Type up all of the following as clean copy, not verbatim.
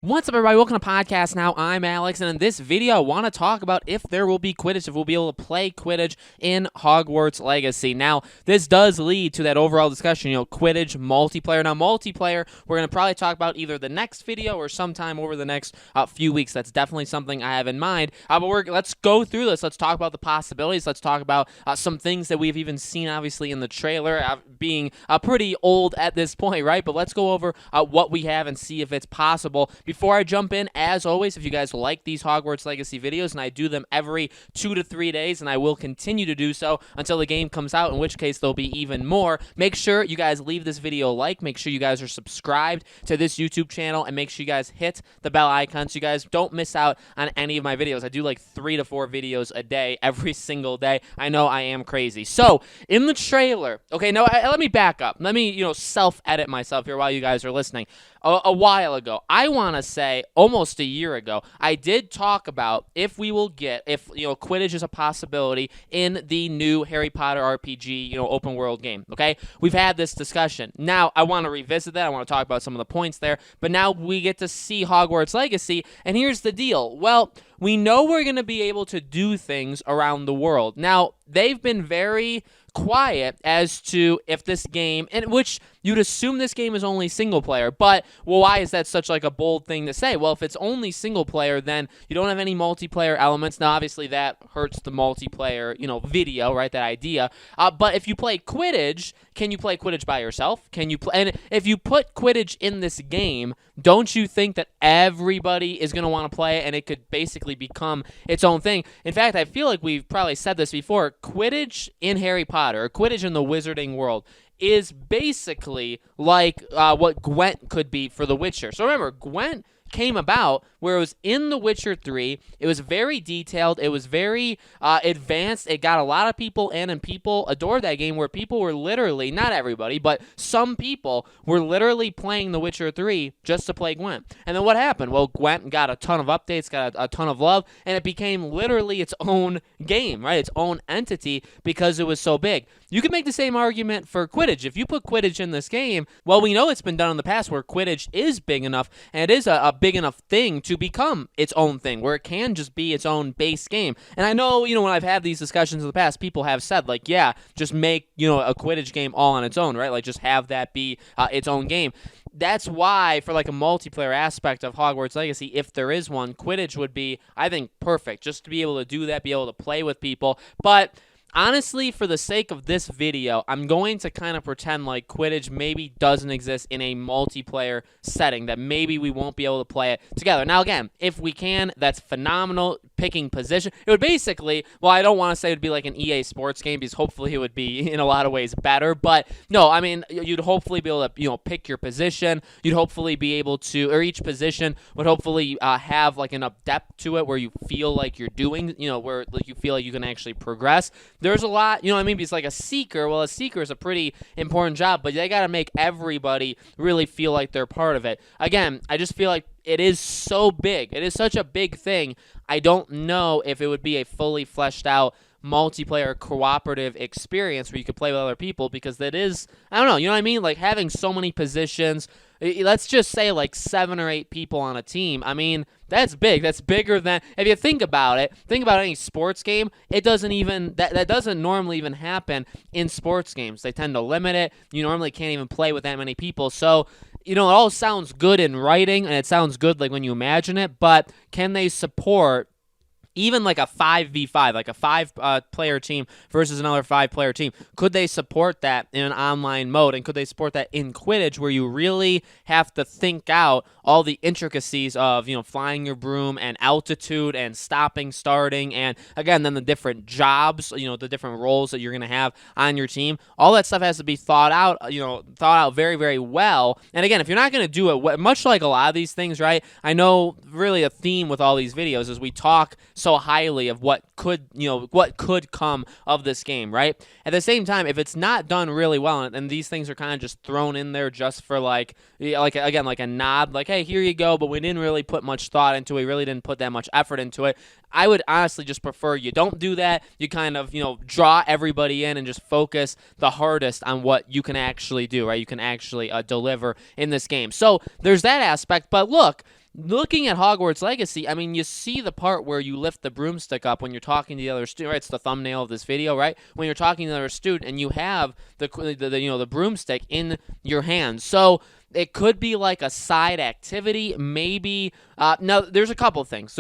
What's up, everybody? Welcome to Podcast Now. I'm Alex, and in this video, I want to talk about if there will be Quidditch, if we'll be able to play Quidditch in Hogwarts Legacy. Now, this does lead to that overall discussion, Quidditch multiplayer. Now, multiplayer, we're going to probably talk about either the next video or sometime over the next few weeks. That's definitely something I have in mind. But let's go through this. Let's talk about the possibilities. Let's talk about some things that we've even seen, obviously, in the trailer, being pretty old at this point, right? But let's go over what we have and see if it's possible. Before I jump in, as always, if you guys like these Hogwarts Legacy videos, and I do them every 2 to 3 days, and I will continue to do so until the game comes out, in which case there'll be even more, make sure you guys leave this video a like, make sure you guys are subscribed to this YouTube channel, and make sure you guys hit the bell icon so you guys don't miss out on any of my videos. I do like 3 to 4 videos a day, every single day. I know I am crazy. So, in the trailer, okay, no, let me back up. Let me, self-edit myself here while you guys are listening. A while ago, I want to say almost a year ago, I did talk about if Quidditch is a possibility in the new Harry Potter RPG, open world game, okay? We've had this discussion. Now, I want to revisit that. I want to talk about some of the points there, but now we get to see Hogwarts Legacy, and here's the deal. Well, we know we're going to be able to do things around the world. Now, they've been very quiet as to if this game, in which you'd assume this game is only single player, but why is that such like a bold thing to say? Well, if it's only single player, then you don't have any multiplayer elements. Now, obviously, that hurts the multiplayer, video, right? That idea. But if you play Quidditch, can you play Quidditch by yourself? Can you play? And if you put Quidditch in this game, don't you think that everybody is going to want to play it, and it could basically become its own thing? In fact, I feel like we've probably said this before. Quidditch in Harry Potter, or Quidditch in the Wizarding world, is basically like what Gwent could be for The Witcher. So remember, Gwent came about where it was in The Witcher 3. It was very detailed. It was very advanced. It got a lot of people in, and people adored that game, where people were literally, not everybody, but some people were literally playing The Witcher 3 just to play Gwent. And then what happened? Well, Gwent got a ton of updates, got a ton of love, and it became literally its own game, right? Its own entity, because it was so big. You can make the same argument for Quidditch. If you put Quidditch in this game, well, we know it's been done in the past where Quidditch is big enough, and it is a big enough thing to become its own thing, where it can just be its own base game. And I know, when I've had these discussions in the past, people have said, like, yeah, just make, a Quidditch game all on its own, right? Like, just have that be its own game. That's why, for like a multiplayer aspect of Hogwarts Legacy, if there is one, Quidditch would be, I think, perfect, just to be able to do that, be able to play with people. But honestly, for the sake of this video, I'm going to kind of pretend like Quidditch maybe doesn't exist in a multiplayer setting, that maybe we won't be able to play it together. Now, again, if we can, that's phenomenal. Picking position, it would basically, well, I don't want to say it would be like an EA Sports game, because hopefully it would be in a lot of ways better, but no, I mean, you'd hopefully be able to, pick your position. You'd hopefully be able to, or each position would hopefully have like enough depth to it where you feel like you're doing, where like you feel like you can actually progress. There's a lot, it's like a seeker. Well, a seeker is a pretty important job, but they got to make everybody really feel like they're part of it. Again, I just feel like it is so big. It is such a big thing. I don't know if it would be a fully fleshed out multiplayer cooperative experience where you could play with other people, because that is, I don't know, you know what I mean? Like having so many positions, let's just say like 7 or 8 people on a team. I mean, that's big. That's bigger than, if you think about it, think about any sports game. It doesn't even, that doesn't normally even happen in sports games. They tend to limit it. You normally can't even play with that many people. So, it all sounds good in writing, and it sounds good like when you imagine it, but can they support even like a 5v5, like a 5-player team versus another 5-player team? Could they support that in an online mode? And could they support that in Quidditch, where you really have to think out all the intricacies of, flying your broom and altitude and stopping, starting, and again, then the different jobs, the different roles that you're going to have on your team. All that stuff has to be thought out, very, very well. And again, if you're not going to do it, much like a lot of these things, right? I know really a theme with all these videos is we talk so highly of what could come of this game, right? At the same time, if it's not done really well, and these things are kind of just thrown in there just for like a nod, like, hey, here you go, but we didn't really put much thought into it, we really didn't put that much effort into it, I would honestly just prefer you don't do that. You kind of, draw everybody in and just focus the hardest on what you can actually do, right? You can actually deliver in this game. So there's that aspect, but look, looking at Hogwarts Legacy, I mean, you see the part where you lift the broomstick up when you're talking to the other student, right? It's the thumbnail of this video, right? When you're talking to the other student and you have the broomstick in your hand. So it could be like a side activity, maybe. No, there's a couple things.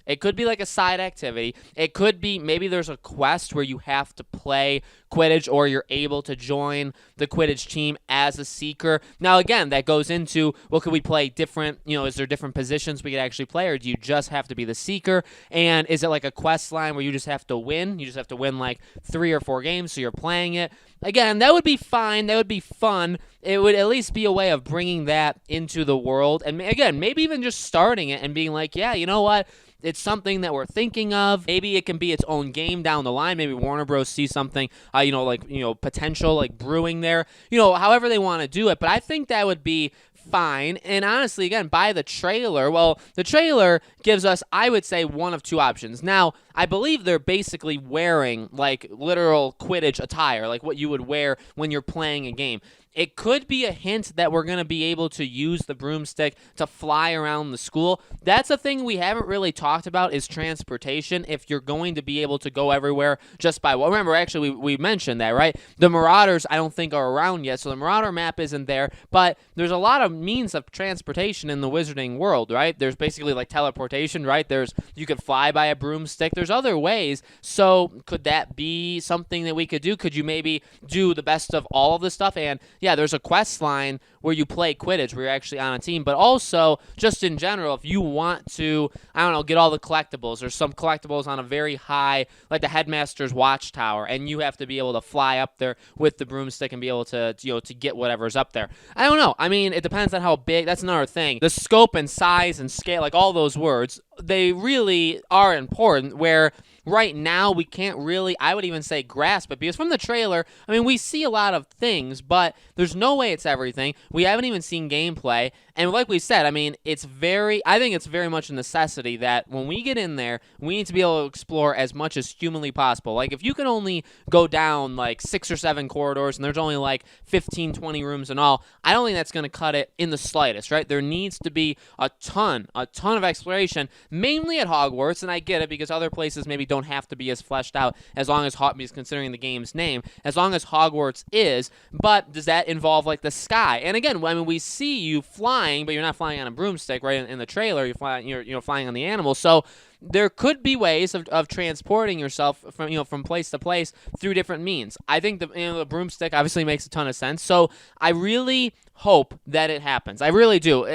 It could be like a side activity. It could be maybe there's a quest where you have to play Quidditch, or you're able to join the Quidditch team as a seeker. Now, again, that goes into, well, could we play different, is there different positions we could actually play, or do you just have to be the seeker? And is it like a quest line where you just have to win? You just have to win like 3 or 4 games, so you're playing it. Again, that would be fine. That would be fun. It would at least be a way of bringing that into the world. And again, maybe even just starting it and being like, yeah, you know what? It's something that we're thinking of. Maybe it can be its own game down the line. Maybe Warner Bros. Sees something, potential like brewing there. However they want to do it. But I think that would be fine. And honestly, again, by the trailer, well, the trailer gives us, I would say, one of 2 options. Now, I believe they're basically wearing like literal Quidditch attire, like what you would wear when you're playing a game. It could be a hint that we're going to be able to use the broomstick to fly around the school. That's a thing we haven't really talked about, is transportation. If you're going to be able to go everywhere just by, well, remember, actually, we mentioned that, right? The Marauders, I don't think, are around yet, so the Marauder map isn't there, but there's a lot of means of transportation in the Wizarding world, right? There's basically like teleportation, right? You could fly by a broomstick. There's other ways, so could that be something that we could do? Could you maybe do the best of all of this stuff? And yeah, there's a quest line where you play Quidditch, where you're actually on a team, but also, just in general, if you want to, get all the collectibles, there's some collectibles on a very high, like the Headmaster's Watchtower, and you have to be able to fly up there with the broomstick and be able to, to get whatever's up there. I don't know. I mean, it depends on how big. That's another thing. The scope and size and scale, like all those words, they really are important, where right now we can't really, I would even say, grasp it, because from the trailer, I mean, we see a lot of things, but there's no way it's everything. We haven't even seen gameplay, and like we said, I mean, I think it's very much a necessity that when we get in there, we need to be able to explore as much as humanly possible. Like, if you can only go down like 6 or 7 corridors, and there's only like 15, 20 rooms in all, I don't think that's going to cut it in the slightest, right? There needs to be a ton of exploration, mainly at Hogwarts, and I get it, because other places maybe don't have to be as fleshed out, as long as Hogwarts, considering the game's name, as long as Hogwarts is. But does that involve like the sky? And again, I mean, we see you flying, but you're not flying on a broomstick, right? In the trailer, you're flying on the animal. So there could be ways of transporting yourself from place to place through different means. I think the broomstick obviously makes a ton of sense. So I really hope that it happens. I really do.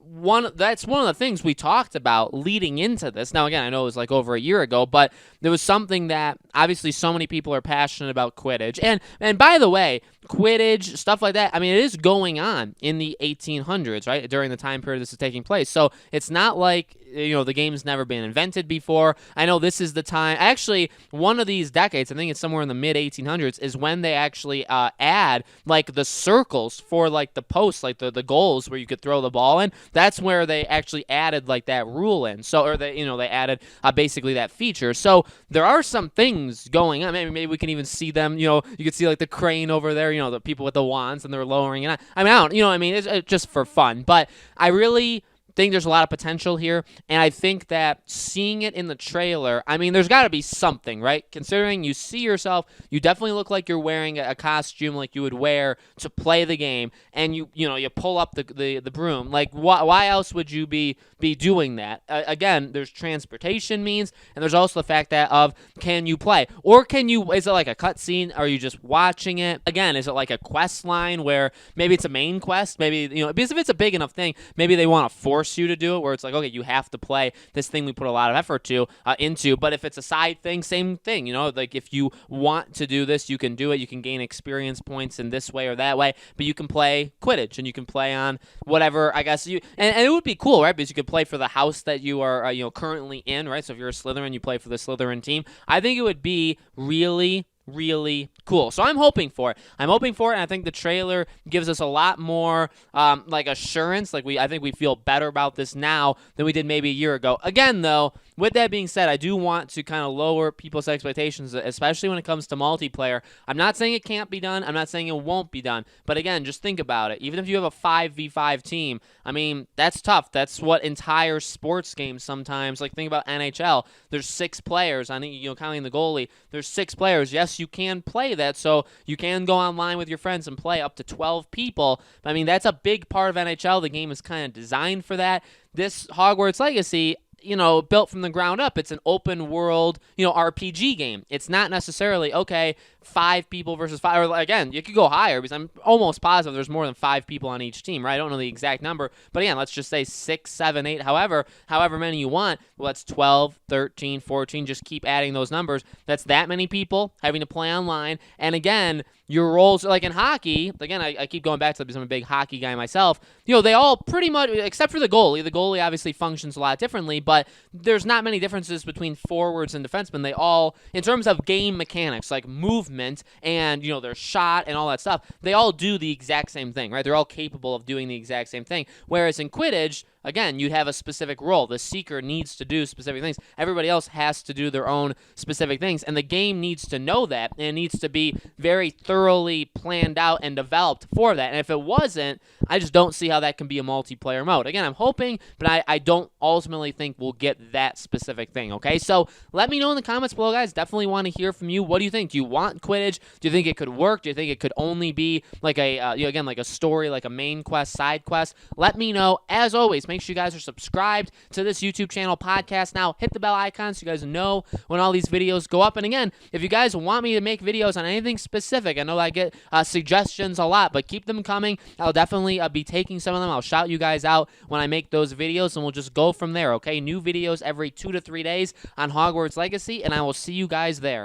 That's one of the things we talked about leading into this. Now, again, I know it was like over a year ago, but there was something that obviously so many people are passionate about Quidditch. And by the way, Quidditch, stuff like that, I mean, it is going on in the 1800s, right, during the time period this is taking place. So it's not like, the game's never been invented before. I know this is the time. Actually, one of these decades, I think it's somewhere in the mid-1800s, is when they actually add, like, the circles for, like, the posts, like the goals where you could throw the ball in. That's where they actually added, like, that rule in. So, or they added basically that feature. So there are some things going on. Maybe we can even see them, you could see, like, the crane over there, the people with the wands, and they're lowering it. It's just for fun. But I really think there's a lot of potential here, and I think that seeing it in the trailer, I mean, there's got to be something, right? Considering you see yourself, you definitely look like you're wearing a costume like you would wear to play the game, and you pull up the broom. Like, why else would you be doing that? Again, there's transportation means, and there's also the fact that can you play, or is it like a cutscene? Are you just watching it? Again, is it like a quest line where maybe it's a main quest? Maybe because if it's a big enough thing, maybe they want to force you to do it, where it's like, okay, you have to play this thing we put a lot of effort into. But if it's a side thing, same thing. Like, if you want to do this, you can do it. You can gain experience points in this way or that way. But you can play Quidditch, and you can play on whatever. I guess and it would be cool, right? Because you could play for the house that you are currently in, right? So if you're a Slytherin, you play for the Slytherin team. I think it would be really really cool. So I'm hoping for it. I'm hoping for it, and I think the trailer gives us a lot more like assurance. Like I think we feel better about this now than we did maybe a year ago. Again, though, with that being said, I do want to kind of lower people's expectations, especially when it comes to multiplayer. I'm not saying it can't be done. I'm not saying it won't be done. But again, just think about it. Even if you have a 5v5 team, I mean, that's tough. That's what entire sports games sometimes, like think about NHL. There's 6 players, counting the goalie. There's 6 players. Yes, you can play that, so you can go online with your friends and play up to 12 people. But I mean, that's a big part of NHL. The game is kind of designed for that. This Hogwarts Legacy, built from the ground up. It's an open world, RPG game. It's not necessarily, okay, 5 people versus 5. Or again, you could go higher because I'm almost positive there's more than 5 people on each team, right? I don't know the exact number. But again, let's just say 6, 7, 8, however many you want. Well, that's 12, 13, 14. Just keep adding those numbers. That's that many people having to play online. And again, your roles, like in hockey, again, I keep going back to that because I'm a big hockey guy myself. They all pretty much, except for the goalie. The goalie obviously functions a lot differently, but there's not many differences between forwards and defensemen. They all, in terms of game mechanics, like movement and, their shot and all that stuff, they all do the exact same thing, right? They're all capable of doing the exact same thing. Whereas in Quidditch, again, you'd have a specific role. The seeker needs to do specific things. Everybody else has to do their own specific things, and the game needs to know that, and it needs to be very thoroughly planned out and developed for that. And if it wasn't, I just don't see how that can be a multiplayer mode. Again, I'm hoping, but I don't ultimately think we'll get that specific thing, okay? So let me know in the comments below, guys. Definitely want to hear from you. What do you think? Do you want Quidditch? Do you think it could work? Do you think it could only be like like a story, like a main quest, side quest? Let me know. As always, make sure you guys are subscribed to this YouTube channel podcast now. Hit the bell icon so you guys know when all these videos go up. And again, if you guys want me to make videos on anything specific, I know I get suggestions a lot, but keep them coming. I'll definitely be taking some of them. I'll shout you guys out when I make those videos, and we'll just go from there, okay? New videos every 2 to 3 days on Hogwarts Legacy, and I will see you guys there.